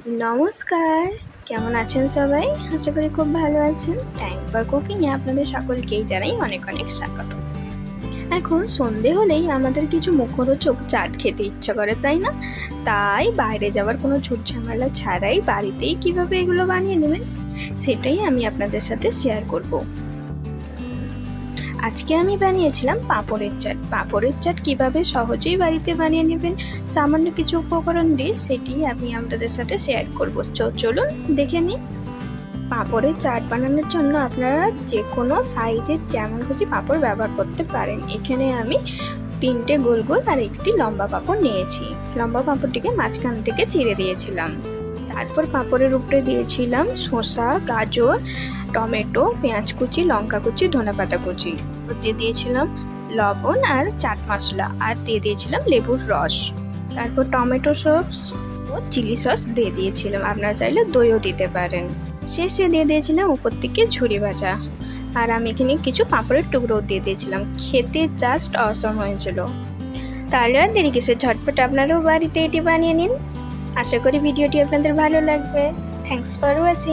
নমস্কার, কেমন আছেন সবাই? আশা করি খুব ভালো আছেন। টাইম ফর কুকিংয়ে আপনাদের সকলকেই জানাই অনেক অনেক স্বাগত। এখন সন্ধে হলেই আমাদের কিছু মুখরোচক চাট খেতে ইচ্ছা করে, তাই না? তাই বাইরে যাওয়ার কোনো ঝুটঝামেলা ছাড়াই বাড়িতেই কিভাবে এগুলো বানিয়ে নেবেন সেটাই আমি আপনাদের সাথে শেয়ার করব। আজকে আমি বানিয়েছিলাম পাঁপড়ের চাট। পাঁপড়ের চাট কিভাবে সহজেই বাড়িতে বানিয়ে নেবেন সামান্য কিছু উপকরণ দিয়ে, সেটি আমি আপনাদের সাথে শেয়ার করব। চলুন দেখে নিই। পাঁপড়ের চাট বানানোর জন্য আপনারা যে কোনো সাইজের যেমন খুশি পাঁপড় ব্যবহার করতে পারেন। এখানে আমি 3টে গোল গোল আর একটি লম্বা পাঁপড় নিয়েছি। লম্বা পাঁপড়টিকে মাঝখান থেকে চিড়ে দিয়েছিলাম। তারপর পাঁপড়ের উপরে দিয়েছিলাম শসা, গাজর, টমেটো, পেঁয়াজ কুচি, লঙ্কা কুচি, ধনেপাতা কুচি। দিয়ে দিয়েছিলাম লবণ আর চাট মশলা, আর দিয়ে দিয়েছিলাম লেবুর রস। তারপর টমেটো সস ও চিলি সস দিয়ে দিয়েছিলাম, আপনারা চাইলে দইও দিতে পারেন। শেষে দিয়ে দিয়েছিলাম উপর থেকে ঝুরি ভাজা, আর আমি এখানে কিছু পাঁপড়ের টুকরো দিয়ে দিয়েছিলাম। খেতে জাস্ট অসম হয়েছিল। তাহলে আর দেরি কিসের, ঝটপট আপনারাও বাড়িতে এটি বানিয়ে নিন। আশা করি ভিডিওটি আপনাদের ভালো লাগবে। Thanks for watching.